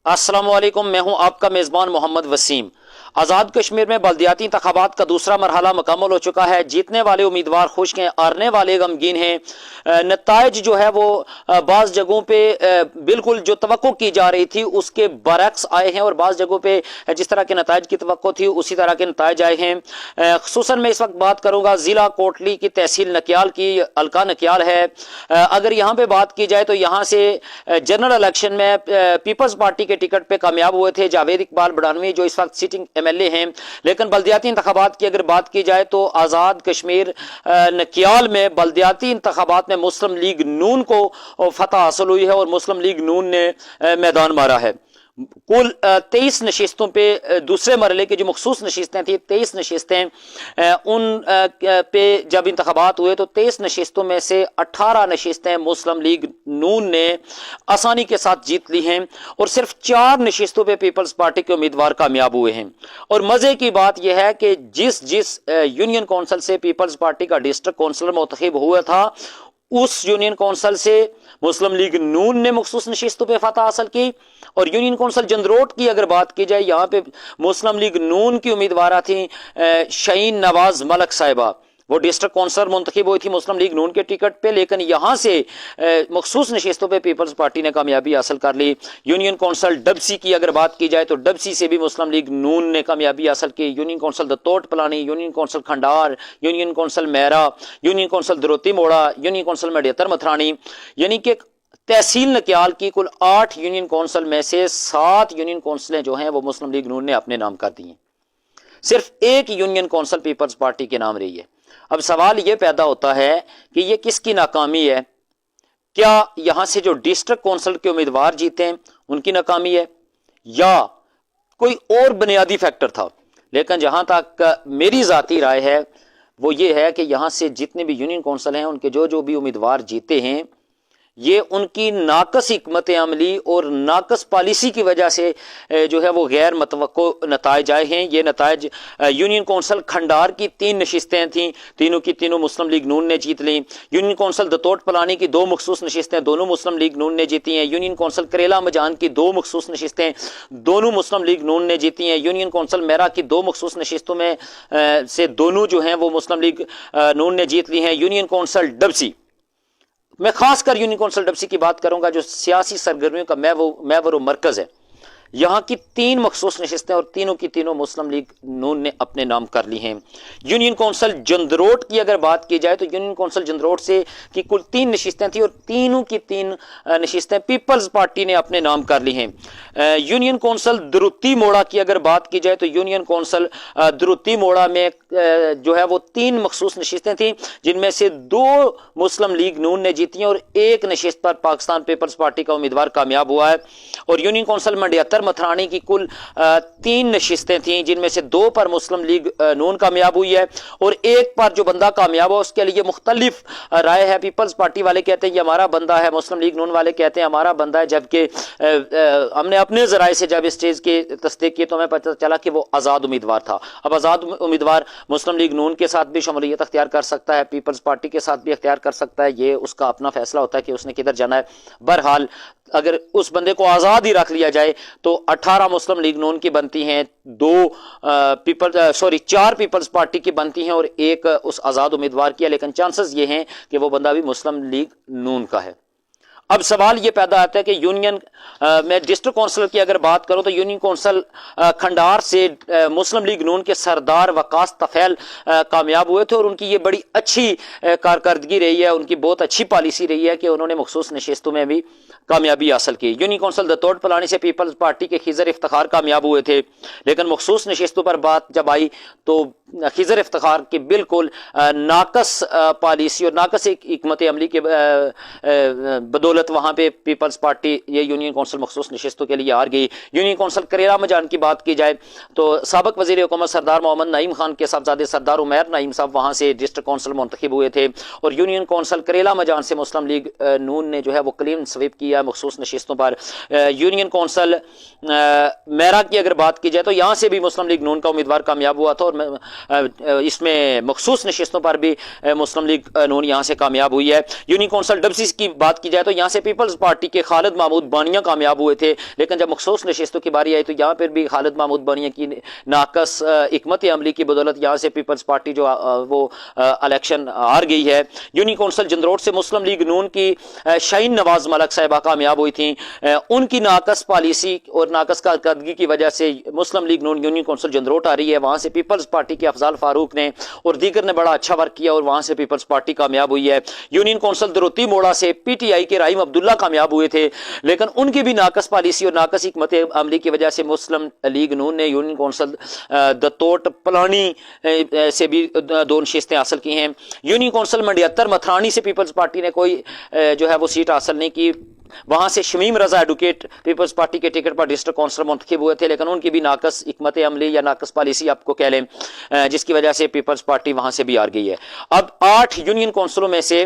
अस्सलाम वालेकुम, मैं हूं आपका मेज़बान मोहम्मद वसीम। आज़ाद कश्मीर में बल्दियाती इंतखाबात का दूसरा मरहला मुकम्मल हो चुका है। जीतने वाले उम्मीदवार खुश हैं, हारने वाले गमगीन हैं। नताइज जो है वो बाज़ जगहों पे बिल्कुल जो तवक्को की जा रही थी उसके बरक्स आए हैं, और बाज़ जगहों पे जिस तरह के नताइज की तवक्को थी उसी तरह के नताइज आए हैं। खुसूसन मैं इस वक्त बात करूँगा ज़िला कोटली की तहसील नकियाल की, हल्का नकियाल है। अगर यहाँ पे बात की जाए तो यहाँ से जनरल इलेक्शन में पीपल्स पार्टी के टिकट पे कामयाब हुए थे जावेद इकबाल बड़ानवी, जो इस वक्त सिटिंग एमएलए हैं। लेकिन बल्दियाती इंतखाबात की अगर बात की जाए तो आज़ाद कश्मीर नकियाल में बल्दियाती इंतखाबात में मुस्लिम लीग नून को फतह हासिल हुई है और मुस्लिम लीग नून ने मैदान मारा है। कुल 23 नशिस्तों पे दूसरे मरहले की जो मखसूस नशिस्तें थी, 23 नशिस्तें उन पे जब इंतखाबात हुए तो 23 नशिस्तों में से 18 नशिस्तें मुस्लिम लीग नून ने आसानी के साथ जीत ली हैं, और सिर्फ 4 नशिस्तों पे पीपल्स पार्टी के उम्मीदवार कामयाब हुए हैं। और मज़े की बात यह है कि जिस यूनियन कौंसिल से पीपल्स पार्टी का डिस्ट्रिक्ट कौंसलर मुंतखब हुआ था, उस यूनियन कौंसिल से मुस्लिम लीग नून ने मखसूस नशिस्तों पे फतह हासिल की। और यूनियन कौंसिल जंदरोट की अगर बात की जाए, यहाँ पे मुस्लिम लीग नून की उम्मीदवार थी शहीन नवाज मलक साहिबा, वो डिस्ट्रिक्ट कौंसलर मुंतखब हुई थी मुस्लिम लीग नून के टिकट पे, लेकिन यहाँ से मखसूस नशिस्तों पे पीपल्स पार्टी ने कामयाबी हासिल कर ली। यूनियन कौंसिल डबसी की अगर बात की जाए तो डबसी से भी मुस्लिम लीग नून ने कामयाबी हासिल की। यूनियन कौंसिल दतोट पलानी, union council Khandar, union council मेरा, यूनियन कौंसिल दरोती मोड़ा, यूनियन कौंसिल मेडियतर मथरानी, यानी कि तहसील नकियाल की कुल 8 यूनियन कौंसिल में से 7 यूनियन कौंसिलें जो हैं वो मुस्लिम लीग नून ने अपने नाम कर दी हैं। सिर्फ एक यूनियन कौंसिल पीपल्स पार्टी के नाम रही है। अब सवाल यह पैदा होता है कि यह किसकी नाकामी है? क्या यहां से जो डिस्ट्रिक्ट कौंसिल के उम्मीदवार जीते हैं उनकी नाकामी है, या कोई और बुनियादी फैक्टर था? लेकिन जहां तक मेरी जाती राय है वो ये है कि यहां से जितने भी यूनियन कौंसिल हैं उनके जो भी उम्मीदवार जीते हैं, ये उनकी नाकस हिकमत अमली और नाकस पॉलिसी की वजह से जो है वो गैर मतवक्को नताइज आए हैं। ये नताइज यूनियन कौंसिल खंडार की 3 नशिस्तें थीं, तीनों की तीनों मुस्लिम लीग नून ने जीत ली। यूनियन कौंसिल दतोट पलानी की 2 मखसूस नशिस्तें दोनों मुस्लिम लीग नून ने जीती हैं। यूनियन कौंसिल करेला मजान की 2 मखसूस नशिस्तें दोनों मुस्लिम लीग नून ने जीती हैं। यूनियन कौंसिल मेरा की 2 मखसूस नशिस्तों में से दोनों जो हैं वो मुस्लिम लीग नून ने जीत ली हैं। यूनियन कौंसिल डबसी, मैं खासकर यूनियन कौंसिल डबसी की बात करूंगा जो सियासी सरगर्मियों का महवर मरकज है, यहाँ की 3 मखसूस नशिस्तें और तीनों की तीनों मुस्लिम लीग नून ने अपने नाम कर ली हैं। यूनियन कौंसिल जंदरोट की अगर बात की जाए तो यूनियन कौंसिल जंदरोट से की कुल 3 नशिस्तें थी और तीनों की 3 नशिस्तें पीपल्स पार्टी ने अपने नाम कर ली हैं। यूनियन कौंसिल दरुती मोड़ा की अगर बात की जाए तो यूनियन कौंसिल दरुती मोड़ा में जो है वो 3 मखसूस नशिस्तें थी, जिनमें से 2 मुस्लिम लीग नून ने जीती हैं और 1 नशिस्त पर पाकिस्तान पीपल्स पार्टी का उम्मीदवार कामयाब हुआ है। और यूनियन कौंसिल मंडियातर मथरानी की कुल 3 नशिस्तें थीं, जिनमें से 2 पर मुस्लिम लीग नून कामयाब हुई है और 1 पर जो बंदा कामयाब हुआ उसके लिए मुख्तलिफ राय है। पीपल्स पार्टी वाले कहते हैं ये हमारा बंदा है, मुस्लिम लीग नून वाले कहते हैं हमारा बंदा है, जबकि हमने अपने जराए से जब इस चीज़ की तस्दीक की तो हमें पता चला कि वो आज़ाद उम्मीदवार था। अब आज़ाद उम्मीदवार मुस्लिम लीग नून के साथ भी शमूलियत अख्तियार कर सकता है, पीपल्स पार्टी के साथ भी अख्तियार कर सकता है, ये उसका अपना फैसला होता है कि उसने किधर जाना है। बहरहाल अगर उस बंदे को आज़ाद ही रख लिया जाए तो 18 मुस्लिम लीग नून की बनती हैं, 4 पीपल्स पार्टी की बनती हैं और 1 उस आज़ाद उम्मीदवार की है। लेकिन चांसेस ये हैं कि वो बंदा भी मुस्लिम लीग नून का है। अब सवाल ये पैदा आता है कि यूनियन में डिस्ट्रिक्ट कौंसिल की अगर बात करूं तो यूनियन कौंसिल खंडार से मुस्लिम लीग नून के सरदार वकास तफैल कामयाब हुए थे और उनकी ये बड़ी अच्छी कारकर्दगी रही है, उनकी बहुत अच्छी पॉलिसी रही है कि उन्होंने मखसूस नशिस्तों में भी कामयाबी हासिल की। यूनियन कौंसिल दतोट पलानी से पीपल्स पार्टी के खिजर इफ्तिखार कामयाब हुए थे, लेकिन मखसूस नशिस्तों पर बात जब आई तो खिजर इफ्तिखार की बिल्कुल नाकस पॉलिसी और नाकस हिकमत अमली के बदौलत वहाँ पे पीपल्स पार्टी ये यूनियन कौंसिल मखसूस नशिस्तों के लिए हार गई। यूनियन कौंसिल करेला मजान की बात की जाए तो साबिक वज़ीर हुकूमत सरदार मोहम्मद नईम खान के साहबजादे सरदार उमैर नईम साहब वहाँ से डिस्ट्रिक्ट कौंसिल मुंतखब हुए थे और यूनियन कौंसिल करेला मजान से मुस्लिम लीग नून ने जो है वो क्लीन स्वीप किया لیا مخصوص نشستوں پر. یونین کونسل میرا کی اگر بات کی جائے تو یہاں سے بھی مسلم لیگ نون کا امیدوار کامیاب ہوا تھا، اور اس میں مخصوص نشستوں پر بھی مسلم لیگ نون یہاں سے کامیاب ہوئی ہے. یونین کونسل ڈبسی کی بات کی جائے تو یہاں سے پیپلز پارٹی کے خالد محمود بانیہ کامیاب ہوئے تھے، لیکن جب مخصوص نشستوں کی باری آئی تو یہاں پر بھی خالد محمود بانیہ کی ناقص حکمت عملی کی بدولت یہاں سے پیپلز پارٹی جو وہ الیکشن ہار گئی ہے. یونین کونسل جندروٹ سے مسلم لیگ نون کی شاہین نواز ملک صاحبہ کامیاب ہوئی تھیں. ان کی ناقص پالیسی اور ناقص کارکردگی کی وجہ سے مسلم لیگ نون یونین کونسل جندروٹ آ رہی ہے. وہاں سے پیپلز پارٹی کے افضال فاروق نے اور دیگر نے بڑا اچھا ورک کیا اور وہاں سے پیپلز پارٹی کامیاب ہوئی ہے. یونین کونسل دروتی موڑا سے پی ٹی آئی کے رحیم عبداللہ کامیاب ہوئے تھے، لیکن ان کی بھی ناقص پالیسی اور ناقص حکمت عملی کی وجہ سے مسلم لیگ نون نے یونین کونسل دتوٹ پلانی سے بھی 2 نشستیں حاصل کی ہیں. یونین کونسل منڈیاتر متھرانی سے پیپلز پارٹی نے کوئی جو ہے وہ سیٹ حاصل نہیں کی. وہاں سے شمیم رضا ایڈوکیٹ پیپلز پارٹی کے ٹکٹ پر ڈسٹرکٹ کونسلر منتخب ہوئے تھے، لیکن ان کی بھی ناقص حکمت عملی یا ناقص پالیسی آپ کو کہہ لیں، جس کی وجہ سے پیپلز پارٹی وہاں سے بھی ہار گئی ہے. اب 8 یونین کونسلوں میں سے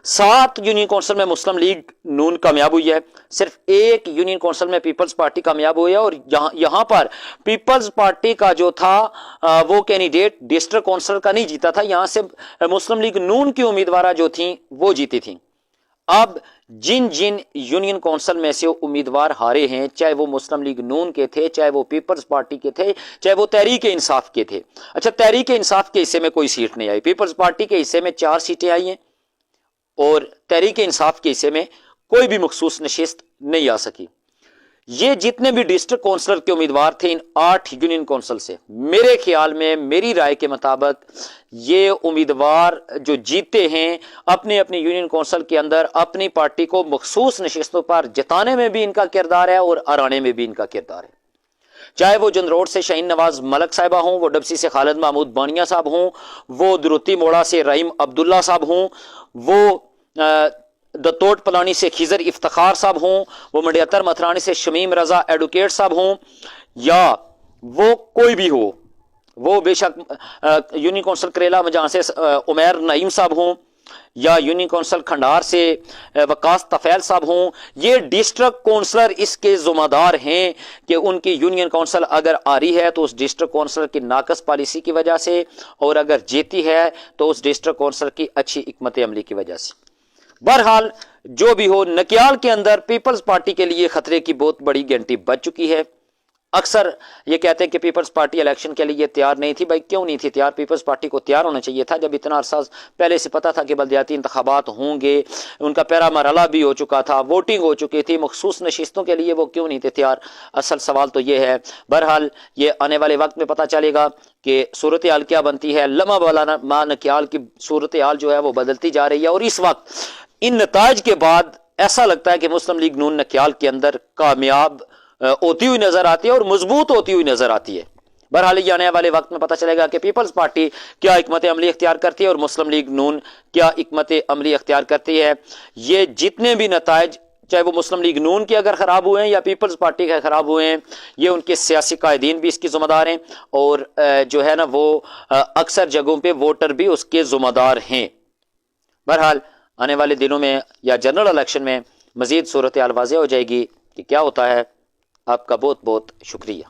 7 یونین کونسل میں مسلم لیگ نون کامیاب ہوئی ہے، صرف 1 یونین کونسل میں پیپلز پارٹی کامیاب ہوئی ہے. اور یہاں پر پیپلز پارٹی کا جو تھا وہ کینڈیڈیٹ ڈسٹرکٹ کونسلر کا نہیں جیتا تھا، یہاں سے مسلم لیگ نون کی امیدوارہ جو تھیں وہ جیتی تھیں. اب جن یونین کونسل میں سے امیدوار ہارے ہیں، چاہے وہ مسلم لیگ نون کے تھے، چاہے وہ پیپلز پارٹی کے تھے، چاہے وہ تحریک انصاف کے تھے. اچھا، تحریک انصاف کے حصے میں کوئی سیٹ نہیں آئی، پیپلز پارٹی کے حصے میں 4 سیٹیں آئی ہیں اور تحریک انصاف کے حصے میں کوئی بھی مخصوص نشست نہیں آ سکی. یہ جتنے بھی ڈسٹرکٹ کونسلر کے امیدوار تھے ان 8 یونین کونسل سے، میرے خیال میں، میری رائے کے مطابق، یہ امیدوار جو جیتے ہیں اپنے اپنے یونین کونسل کے اندر اپنی پارٹی کو مخصوص نشستوں پر جتانے میں بھی ان کا کردار ہے اور ہرانے میں بھی ان کا کردار ہے. چاہے وہ جندروٹ سے شاہین نواز ملک صاحبہ ہوں، وہ ڈبسی سے خالد محمود بانیہ صاحب ہوں، وہ دروتی موڑا سے رحیم عبداللہ صاحب ہوں، وہ دتوٹ پلانی سے خضر افتخار صاحب ہوں، وہ منڈیاتر متھرانی سے شمیم رضا ایڈوکیٹ صاحب ہوں، یا وہ کوئی بھی ہو، وہ بے شک یونین کونسل کریلا مجان سے عمیر نعیم صاحب ہوں، یا یونین کونسل کھنڈار سے وقاص طفیل صاحب ہوں. یہ ڈسٹرکٹ کونسلر اس کے ذمہ دار ہیں کہ ان کی یونین کونسل اگر آ رہی ہے تو اس ڈسٹرکٹ کونسلر کی ناقص پالیسی کی وجہ سے، اور اگر جیتی ہے تو اس ڈسٹرکٹ کونسلر کی اچھی حکمت عملی کی وجہ سے. بہرحال جو بھی ہو، نکیال کے اندر پیپلز پارٹی کے لیے خطرے کی بہت بڑی گھنٹی بج چکی ہے. اکثر یہ کہتے ہیں کہ پیپلز پارٹی الیکشن کے لیے تیار نہیں تھی. بھائی کیوں نہیں تھی تیار؟ پیپلز پارٹی کو تیار ہونا چاہیے تھا. جب اتنا عرصہ پہلے سے پتا تھا کہ بلدیاتی انتخابات ہوں گے، ان کا پہلا مرحلہ بھی ہو چکا تھا، ووٹنگ ہو چکی تھی، مخصوص نشستوں کے لیے وہ کیوں نہیں تھے تیار؟ اصل سوال تو یہ ہے. بہرحال یہ آنے والے وقت میں پتہ چلے گا کہ صورتحال کیا بنتی ہے. لمحہ بلمحہ نکیال کی صورتحال جو ہے وہ بدلتی جا رہی ہے، اور اس وقت ان نتائج کے بعد ایسا لگتا ہے کہ مسلم لیگ نون نکیال کے اندر کامیاب ہوتی ہوئی نظر آتی ہے اور مضبوط ہوتی ہوئی نظر آتی ہے. بہرحال یہ آنے والے وقت میں پتہ چلے گا کہ پیپلز پارٹی کیا حکمت عملی اختیار کرتی ہے اور مسلم لیگ نون کیا حکمت عملی اختیار کرتی ہے. یہ جتنے بھی نتائج، چاہے وہ مسلم لیگ نون کے اگر خراب ہوئے ہیں یا پیپلز پارٹی کے خراب ہوئے ہیں، یہ ان کے سیاسی قائدین بھی اس کی ذمہ دار ہیں، اور جو ہے نا وہ اکثر جگہوں پہ ووٹر بھی اس کے ذمہ دار ہیں. بہرحال آنے والے دنوں میں یا جنرل الیکشن میں مزید صورتحال واضح ہو جائے گی کہ کیا ہوتا ہے. آپ کا بہت بہت شکریہ.